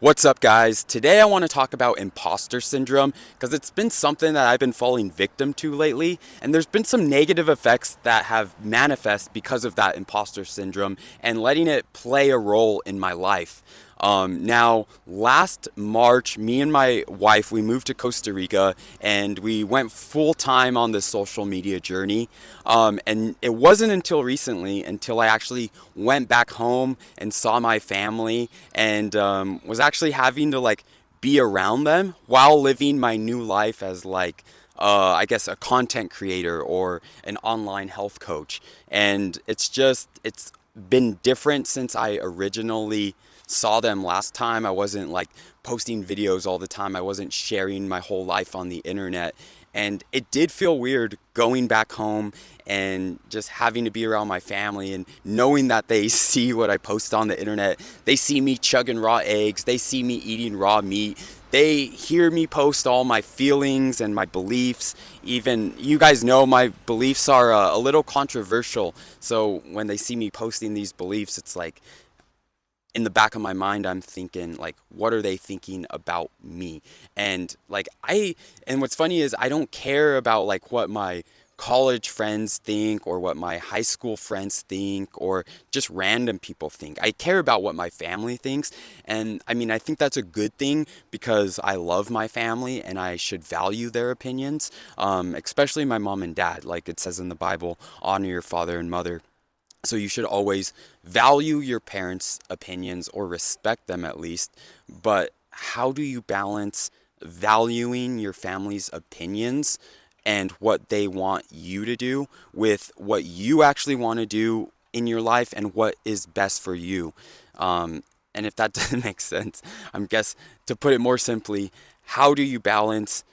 What's up, guys? Today I want to talk about imposter syndrome because it's been something that I've been falling victim to lately, and there's been some negative effects that have manifest because of that imposter syndrome and letting it play a role in my life. Now, last March, me and my wife, we moved to Costa Rica and we went full time on this social media journey. And it wasn't until recently, until I actually went back home and saw my family and was actually having to be around them while living my new life as I guess a content creator or an online health coach. And it's been different since I originally saw them last time. I wasn't posting videos all the time. I wasn't sharing my whole life on the internet. And it did feel weird going back home and just having to be around my family and knowing that they see what I post on the internet. They see me chugging raw eggs. They see me eating raw meat. They hear me post all my feelings and my beliefs. Even, you guys know my beliefs are a little controversial. So when they see me posting these beliefs, it's like, in the back of my mind, I'm thinking what are they thinking about me? And what's funny is I don't care about what my college friends think or what my high school friends think or just random people think. I care about what my family thinks. And I mean, I think that's a good thing because I love my family and I should value their opinions, especially my mom and dad. Like it says in the Bible, honor your father and mother. So you should always value your parents' opinions or respect them at least. But how do you balance valuing your family's opinions and what they want you to do with what you actually want to do in your life and what is best for you? And if that doesn't make sense, I guess to put it more simply, how do you balance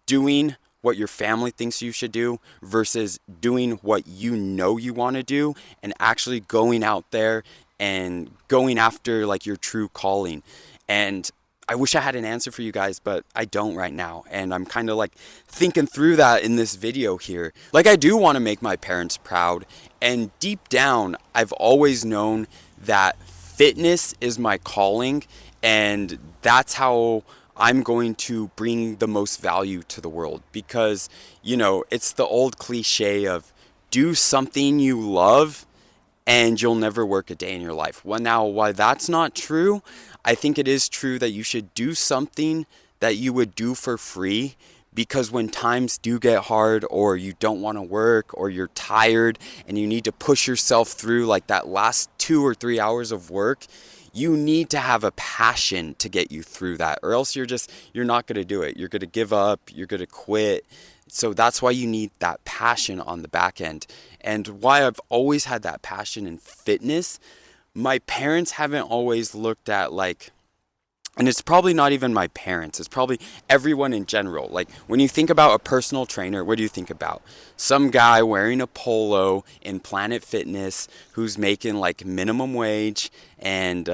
doing what your family thinks you should do versus doing what you know you want to do and actually going out there and going after your true calling? And I wish I had an answer for you guys, but I don't right now. And I'm kind of thinking through that in this video here. I do want to make my parents proud. And deep down, I've always known that fitness is my calling. And that's how I'm going to bring the most value to the world because, it's the old cliche of do something you love and you'll never work a day in your life. Well, now, why that's not true, I think it is true that you should do something that you would do for free because when times do get hard or you don't want to work or you're tired and you need to push yourself through that last 2 or 3 hours of work, you need to have a passion to get you through that, or else you're not going to do it. You're going to give up, you're going to quit. So that's why you need that passion on the back end. And why I've always had that passion in fitness, my parents haven't always looked at and it's probably not even my parents, it's probably everyone in general. When you think about a personal trainer, what do you think about? Some guy wearing a polo in Planet Fitness who's making minimum wage and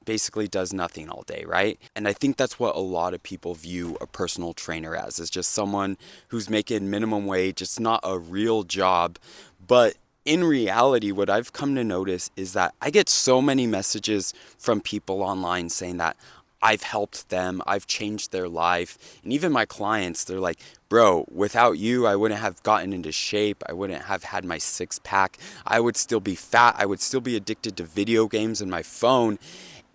basically does nothing all day, right? And I think that's what a lot of people view a personal trainer as, is just someone who's making minimum wage. It's not a real job. But in reality, what I've come to notice is that I get so many messages from people online saying that I've helped them, I've changed their life. And even my clients, they're like, bro, without you, I wouldn't have gotten into shape. I wouldn't have had my six pack. I would still be fat. I would still be addicted to video games and my phone.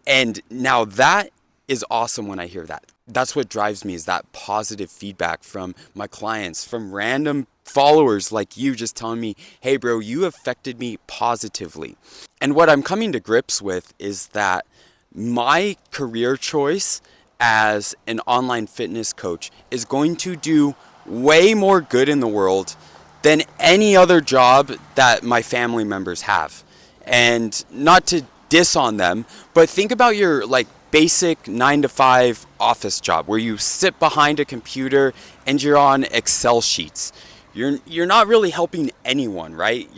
And now that is awesome when I hear that. That's what drives me, is that positive feedback from my clients, from random followers like you just telling me, hey bro, you affected me positively. And what I'm coming to grips with is that my career choice as an online fitness coach is going to do way more good in the world than any other job that my family members have. And not to diss on them, but think about your basic 9 to 5 office job where you sit behind a computer and you're on Excel sheets. You're not really helping anyone, right?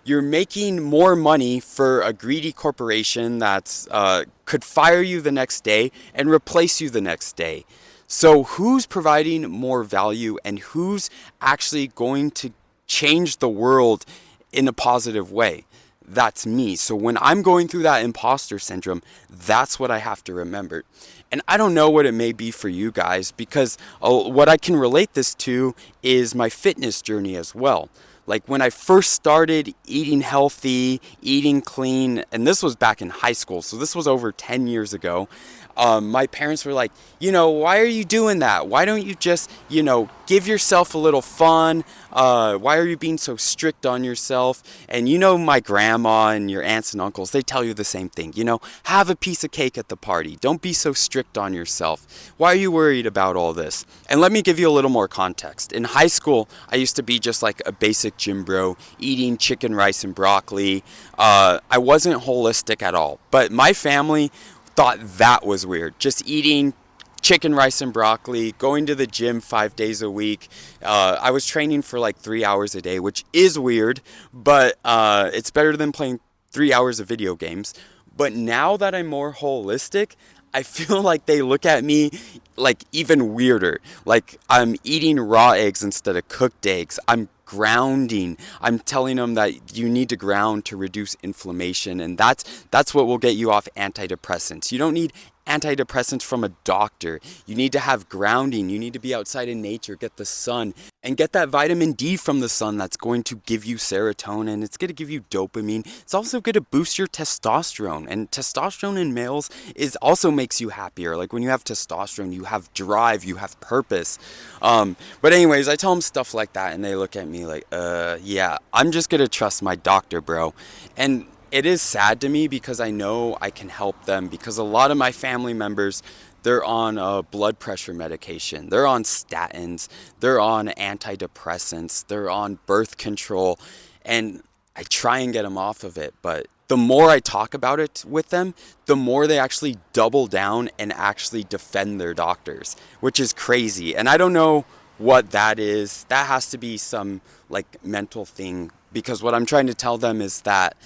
You're making more money for a greedy corporation that's could fire you the next day and replace you the next day. So who's providing more value and who's actually going to change the world in a positive way? that's me. So when I'm going through that imposter syndrome, that's what I have to remember. And I don't know what it may be for you guys, because what I can relate this to is my fitness journey as well. Like when I first started eating healthy, eating clean, and this was back in high school, so this was over 10 years ago. My parents were like, why are you doing that? Why don't you just, give yourself a little fun? Why are you being so strict on yourself? And my grandma and your aunts and uncles, they tell you the same thing. Have a piece of cake at the party. Don't be so strict on yourself. Why are you worried about all this? And let me give you a little more context. In high school, I used to be just like a basic gym bro, eating chicken, rice, and broccoli. I wasn't holistic at all, but my family thought that was weird. Just eating chicken, rice, and broccoli, going to the gym 5 days a week. I was training for like 3 hours a day, which is weird, but it's better than playing 3 hours of video games. But now that I'm more holistic, I feel like they look at me like even weirder. Like I'm eating raw eggs instead of cooked eggs. I'm grounding. I'm telling them that you need to ground to reduce inflammation, and that's what will get you off antidepressants. You don't need antidepressants from a doctor. You need to have grounding. You need to be outside in nature, get the sun, and get that vitamin D from the sun. That's going to give you serotonin. It's going to give you dopamine. It's also going to boost your testosterone, and testosterone in males is also makes you happier. Like when you have testosterone, you have drive, you have purpose. But anyways, I tell them stuff like that, and they look at me like, yeah, I'm just going to trust my doctor, bro. And it is sad to me because I know I can help them, because a lot of my family members, they're on blood pressure medication, they're on statins, they're on antidepressants, they're on birth control, and I try and get them off of it. But the more I talk about it with them, the more they actually double down and actually defend their doctors, which is crazy. And I don't know what that is. That has to be some like mental thing, because what I'm trying to tell them is that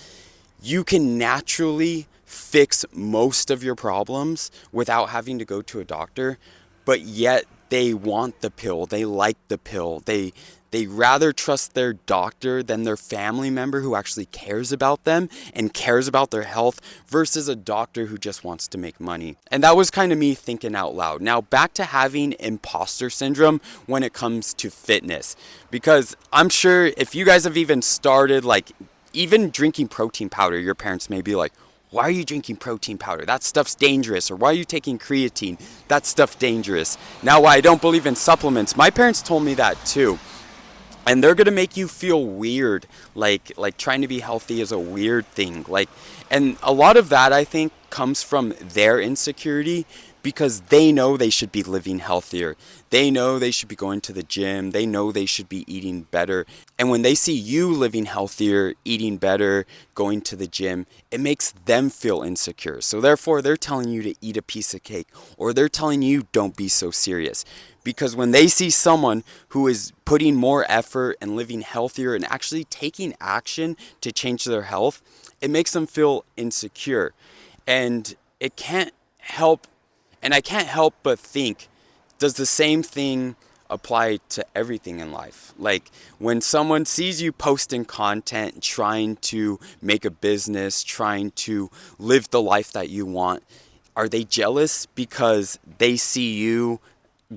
you can naturally fix most of your problems without having to go to a doctor, but yet they want the pill. They like the pill. They rather trust their doctor than their family member who actually cares about them and cares about their health, versus a doctor who just wants to make money. And that was kind of me thinking out loud. Now back to having imposter syndrome when it comes to fitness, because I'm sure if you guys have even started like even drinking protein powder, your parents may be like, why are you drinking protein powder? That stuff's dangerous. Or why are you taking creatine? That stuff's dangerous. Now, why I don't believe in supplements, my parents told me that too. And they're gonna make you feel weird, like trying to be healthy is a weird thing. And a lot of that I think comes from their insecurity, because they know they should be living healthier. They know they should be going to the gym. They know they should be eating better. And when they see you living healthier, eating better, going to the gym, it makes them feel insecure. So therefore, they're telling you to eat a piece of cake, or they're telling you don't be so serious. Because when they see someone who is putting more effort and living healthier and actually taking action to change their health, it makes them feel insecure. And it can't help, and I can't help but think, does the same thing apply to everything in life? Like when someone sees you posting content, trying to make a business, trying to live the life that you want, are they jealous because they see you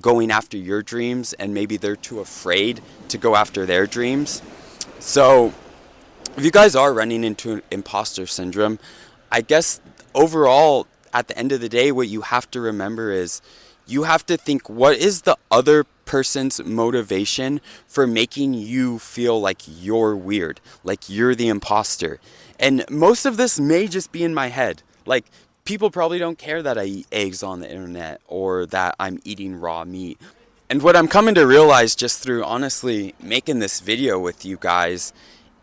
going after your dreams and maybe they're too afraid to go after their dreams? So if you guys are running into imposter syndrome, I guess overall, at the end of the day, what you have to remember is you have to think, what is the other person's motivation for making you feel like you're weird, like you're the imposter? And most of this may just be in my head. Like, people probably don't care that I eat eggs on the internet or that I'm eating raw meat. And what I'm coming to realize just through honestly making this video with you guys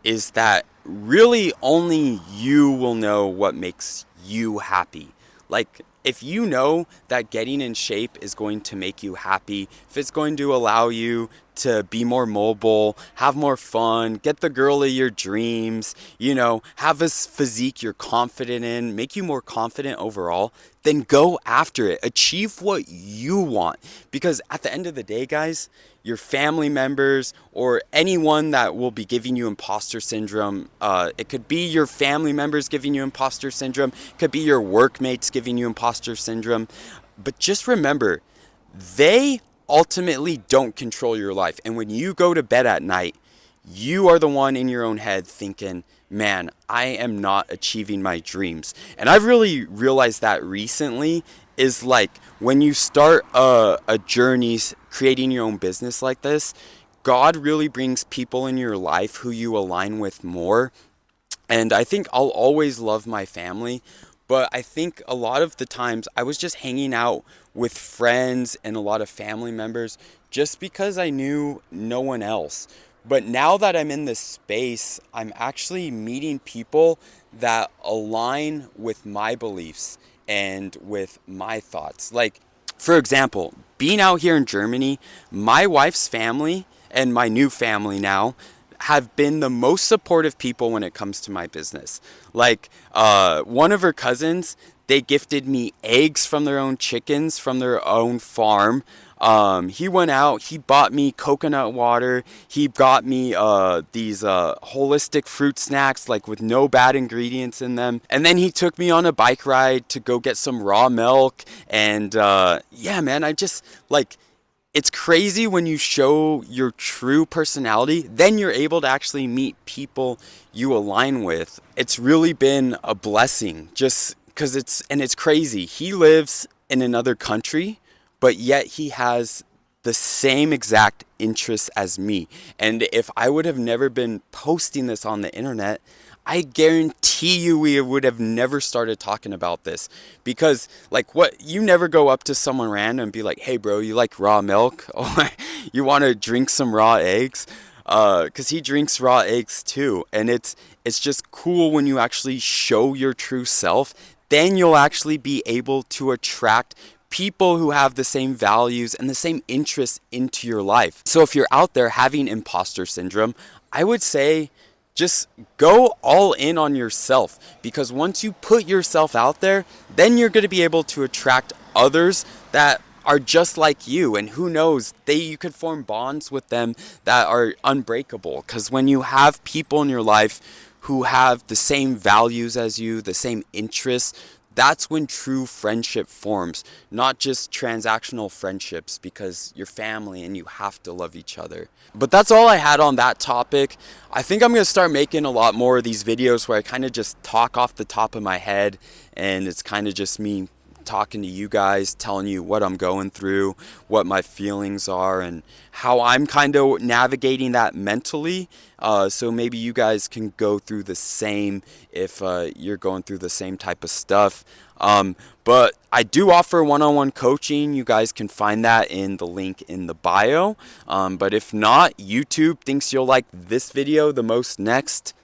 is that really only you will know what makes you happy. Like, if you know that getting in shape is going to make you happy, if it's going to allow you to be more mobile, have more fun, get the girl of your dreams, you know, have a physique you're confident in, make you more confident overall, then go after it. Achieve what you want. Because at the end of the day, guys, your family members or anyone that will be giving you imposter syndrome, it could be your family members giving you imposter syndrome, it could be your workmates giving you imposter syndrome. But just remember, they ultimately don't control your life. And when you go to bed at night, you are the one in your own head thinking, man, I am not achieving my dreams. And I've really realized that recently is like when you start a journey creating your own business like this, God really brings people in your life who you align with more. And I think I'll always love my family, but I think a lot of the times I was just hanging out with friends and a lot of family members just because I knew no one else. But now that I'm in this space, I'm actually meeting people that align with my beliefs and with my thoughts. Like, for example, being out here in Germany, my wife's family and my new family now have been the most supportive people when it comes to my business. Like, one of her cousins, they gifted me eggs from their own chickens from their own farm. He went out, he bought me coconut water, he got me these holistic fruit snacks like with no bad ingredients in them, and then he took me on a bike ride to go get some raw milk. And yeah, man, I just like, it's crazy when you show your true personality, then you're able to actually meet people you align with. It's really been a blessing just because it's crazy. He lives in another country, but yet he has the same exact interests as me. And if I would have never been posting this on the internet, I guarantee you we would have never started talking about this. Because like, what, you never go up to someone random and be like, hey bro, you like raw milk? Or you want to drink some raw eggs? Because he drinks raw eggs too. And it's just cool when you actually show your true self. Then you'll actually be able to attract people who have the same values and the same interests into your life. So if you're out there having imposter syndrome, I would say just go all in on yourself, because once you put yourself out there, then you're going to be able to attract others that are just like you, and who knows, you could form bonds with them that are unbreakable. Because when you have people in your life who have the same values as you, the same interests, that's when true friendship forms, not just transactional friendships because you're family and you have to love each other. But that's all I had on that topic. I think I'm going to start making a lot more of these videos where I kind of just talk off the top of my head, and it's kind of just me talking to you guys, telling you what I'm going through, what my feelings are, and how I'm kind of navigating that mentally. So maybe you guys can go through the same if you're going through the same type of stuff. But I do offer one-on-one coaching. You guys can find that in the link in the bio. But if not, YouTube thinks you'll like this video the most next.